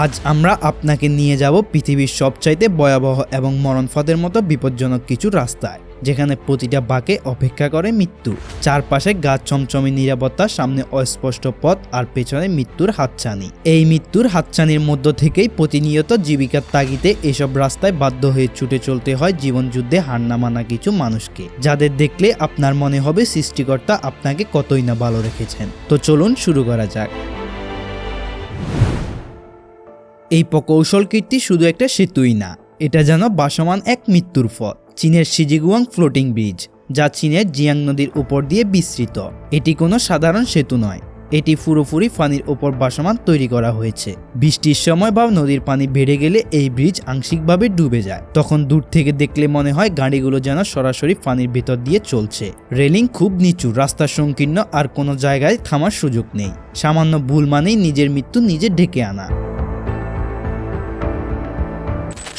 আজ আমরা আপনাকে নিয়ে যাব পৃথিবীর সবচাইতে ভয়াবহ এবং মরণফাঁদের মতো বিপজ্জনক কিছু রাস্তায়, যেখানে প্রতিটা বাঁকে অপেক্ষা করে মৃত্যু। চারপাশে গাছ চমচমি নিরাপত্তা, সামনে অস্পষ্ট পথ আর পেছনে মৃত্যুর হাতছানি। এই মৃত্যুর হাতছানির মধ্য থেকেই প্রতিনিয়ত জীবিকার তাগিদে এসব রাস্তায় বাধ্য হয়ে ছুটে চলতে হয় জীবনযুদ্ধে হার না মানা কিছু মানুষকে, যাদের দেখলে আপনার মনে হবে সৃষ্টিকর্তা আপনাকে কতই না ভালো রেখেছেন। তো চলুন শুরু করা যাক। এই প্রকৌশল কীর্তি শুধু একটা সেতুই না, এটা যেন ভাসমান এক মৃত্যুর পথ। চীনের শিজিগুয়াং ফ্লোটিং ব্রিজ, যা চীনের জিয়াং নদীর উপর দিয়ে বিস্তৃত। এটি কোনো সাধারণ সেতু নয়, এটি পুরোপুরি পানির উপর ভাসমান তৈরি করা হয়েছে। বৃষ্টির সময় বা নদীর পানি বেড়ে গেলে এই ব্রিজ আংশিকভাবে ডুবে যায়। তখন দূর থেকে দেখলে মনে হয় গাড়িগুলো যেন সরাসরি পানির ভেতর দিয়ে চলছে। রেলিং খুব নিচু, রাস্তা সংকীর্ণ, আর কোনো জায়গায় থামার সুযোগ নেই। সামান্য ভুল মানেই নিজের মৃত্যু নিজে ডেকে আনা।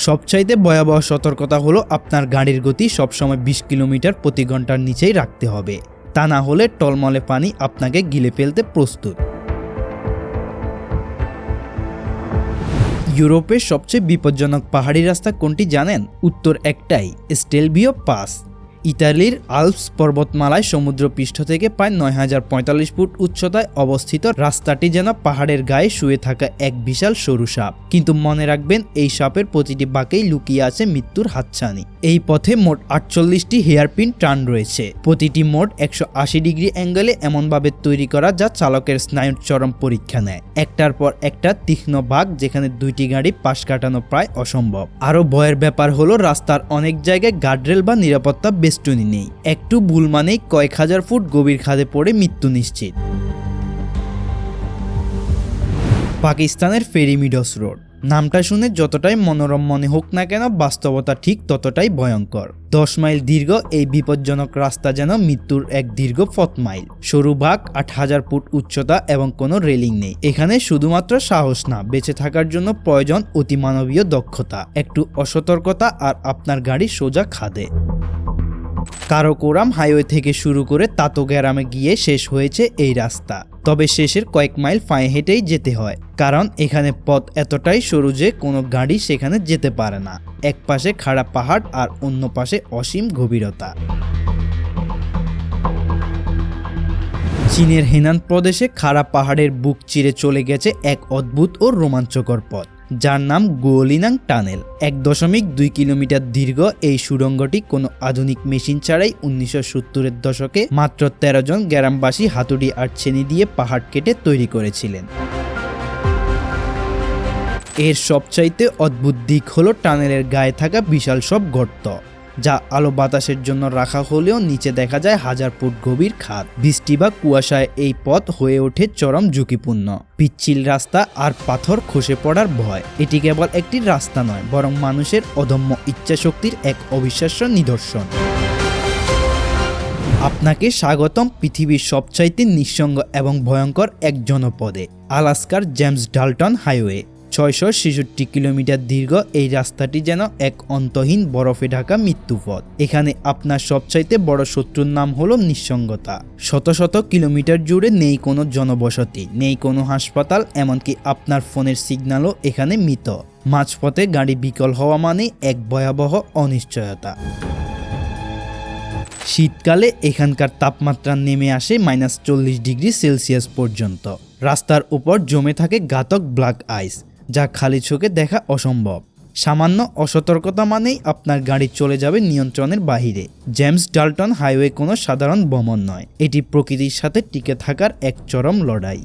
সবচাইতে ভয়াবহ সতর্কতা হলো আপনার গাড়ির গতি সবসময় 20 কিলোমিটার প্রতি ঘন্টার নিচেই রাখতে হবে, তা না হলে টলমলে পানি আপনাকে গিলে ফেলতে প্রস্তুত। ইউরোপের সবচেয়ে বিপজ্জনক পাহাড়ি রাস্তা কোনটি জানেন? উত্তর একটাই, স্টেলভিও পাস। ইতালির আল্পস পর্বতমালায় সমুদ্রপৃষ্ঠ থেকে প্রায় 9045 ফুট উচ্চতায় অবস্থিত। রাস্তাটি যেন পাহাড়ের গায়ে শুয়ে থাকা এক বিশাল সরু সাপ, কিন্তু মনে রাখবেন এই সাপের প্রতিটি বাঁকেই লুকিয়ে আছে মৃত্যুর হাতছানি। এই পথে মোট 48টি হেয়ারপিন টার্ন রয়েছে, প্রতিটি মোট 180 ডিগ্রি অ্যাঙ্গেলে এমনভাবে তৈরি করা যা চালকের স্নায়ুর চরম পরীক্ষা নেয়। একটার পর একটা তীক্ষ্ণ বাঁক, যেখানে দুইটি গাড়ি পাশ কাটানো প্রায় অসম্ভব। আরও ভয়ের ব্যাপার হলো রাস্তার অনেক জায়গায় গার্ডরেল বা নিরাপত্তা বেষ্টনী নেই। একটু ভুল মানেই কয়েক হাজার ফুট গভীর খাদে পড়ে মৃত্যু নিশ্চিত। পাকিস্তানের ফেরি মিডোস রোড, নামটা শুনে যতটাই মনোরম মনে হোক না কেন, বাস্তবতা ঠিক ততটাই ভয়ঙ্কর। 10 মাইল দীর্ঘ এই বিপজ্জনক রাস্তা যেন মৃত্যুর এক দীর্ঘ পথমাইল। সরু বাঁক, 8000 ফুট উচ্চতা এবং কোনো রেলিং নেই। এখানে শুধুমাত্র সাহস না, বেঁচে থাকার জন্য প্রয়োজন অতিমানবীয় দক্ষতা। একটু অসতর্কতা আর আপনার গাড়ি সোজা খাদে। কারাকোরাম হাইওয়ে থেকে শুরু করে তাতো গ্রামে গিয়ে শেষ হয়েছে এই রাস্তা, তবে শেষের কয়েক মাইল পায়ে হেঁটেই যেতে হয়, কারণ এখানে পথ এতটাই সরু যে কোনো গাড়ি সেখানে যেতে পারে না। এক পাশে খাড়া পাহাড় আর অন্য পাশে অসীম গভীরতা। চীনের হেনান প্রদেশে খাড়া পাহাড়ের বুক চিরে চলে গেছে এক অদ্ভুত ও রোমাঞ্চকর পথ, যার নাম গুওলিনাং টানেল। 1.2 কিলোমিটার দীর্ঘ এই সুড়ঙ্গটি কোনো আধুনিক মেশিন ছাড়াই 1970-এর দশকে মাত্র 13 জন গ্রামবাসী হাতুড়ি আর ছেনি দিয়ে পাহাড় কেটে তৈরি করেছিলেন। এর সবচাইতে অদ্ভুত দিক হলো টানেলের গায়ে থাকা বিশাল সব গর্ত, যা আলো বাতাসের জন্য রাখা হলেও নিচে দেখা যায় 1000 ফুট গভীর খাদ। বৃষ্টি বা কুয়াশায় এই পথ হয়ে ওঠে চরম ঝুঁকিপূর্ণ। পিচ্ছিল রাস্তা আর পাথর খসে পড়ার ভয়। এটি কেবল একটি রাস্তা নয়, বরং মানুষের অদম্য ইচ্ছাশক্তির এক অবিশ্বাস্য নিদর্শন। আপনাকে স্বাগতম পৃথিবীর সবচাইতে নিঃসঙ্গ এবং ভয়ঙ্কর এক জনপদে, আলাস্কার জেমস ডাল্টন হাইওয়ে। 666 কিলোমিটার দীর্ঘ এই রাস্তাটি যেন এক অন্তহীন বরফে ঢাকা মৃত্যুপথ। এখানে আপনার সবচাইতে বড় শত্রুর নাম হলো নিঃসঙ্গতা। শত শত কিলোমিটার জুড়ে নেই কোনো জনবসতি, নেই কোনো হাসপাতাল, এমনকি আপনার ফোনের সিগন্যালও এখানে মৃত। মাঝপথে গাড়ি বিকল হওয়া মানে এক ভয়াবহ অনিশ্চয়তা। শীতকালে এখানকার তাপমাত্রা নেমে আসে -40 ডিগ্রি সেলসিয়াস পর্যন্ত। রাস্তার উপর জমে থাকে ঘাতক ব্ল্যাক আইস, যা খালি চোখে দেখা অসম্ভব। সামান্য অসতর্কতা মানেই আপনার গাড়ি চলে যাবে নিয়ন্ত্রণের বাহিরে। জেমস ডাল্টন হাইওয়ে কোনো সাধারণ ভ্রমণ নয়, এটি প্রকৃতির সাথে টিকে থাকার এক চরম লড়াই।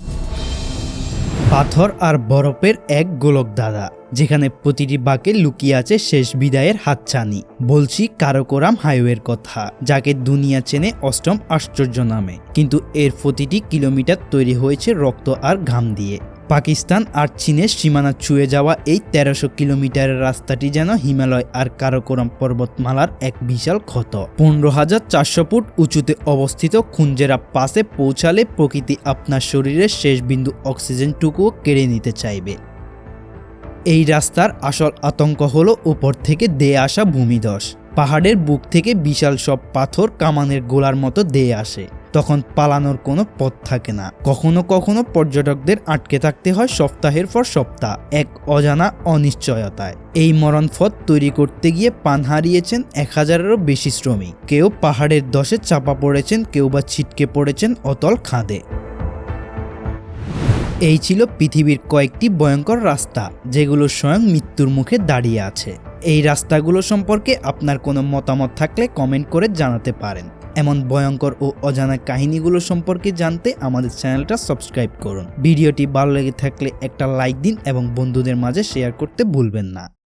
পাথর আর বরফের এক গোলক দাদা, যেখানে প্রতিটি বাঁকে লুকিয়ে আছে শেষ বিদায়ের হাতছানি। বলছি কারাকোরাম হাইওয়ের কথা, যাকে দুনিয়া চেনে অষ্টম আশ্চর্য নামে, কিন্তু এর প্রতিটি কিলোমিটার তৈরি হয়েছে রক্ত আর ঘাম দিয়ে। পাকিস্তান আর চীনের সীমানা ছুঁয়ে যাওয়া এই 1300 কিলোমিটারের রাস্তাটি যেন হিমালয় আর কারাকোরাম পর্বতমালার এক বিশাল ক্ষত। 15,400 ফুট উঁচুতে অবস্থিত খুঞ্জেরা পাসে পৌঁছালে প্রকৃতি আপনার শরীরের শেষ বিন্দু অক্সিজেনটুকুও কেড়ে নিতে চাইবে। এই রাস্তার আসল আতঙ্ক হলো উপর থেকে দেয়ে আসা ভূমিধস। পাহাড়ের বুক থেকে বিশাল সব পাথর কামানের গোলার মতো দেয়ে আসে, তখন পালানোর কোনো পথ থাকে না। কখনো কখনো পর্যটকদের আটকে থাকতে হয় সপ্তাহের পর সপ্তাহ এক অজানা অনিশ্চয়তায়। এই মরণপথ তৈরি করতে গিয়ে প্রাণ হারিয়েছেন 1000-এরও বেশি শ্রমিক। কেউ পাহাড়ের ধসে চাপা পড়েছেন, কেউ বা ছিটকে পড়েছেন অতল খাদে। এই ছিল পৃথিবীর কয়েকটি ভয়ঙ্কর রাস্তা যেগুলো স্বয়ং মৃত্যুর মুখে দাঁড়িয়ে আছে। এই রাস্তাগুলো সম্পর্কে আপনার কোনো মতামত থাকলে কমেন্ট করে জানাতে পারেন। এমন ভয়ঙ্কর ও অজানা কাহিনীগুলো সম্পর্কে জানতে আমাদের চ্যানেলটা সাবস্ক্রাইব করুন। ভিডিওটি ভালো লেগে থাকলে একটা লাইক দিন এবং বন্ধুদের মাঝে শেয়ার করতে ভুলবেন না।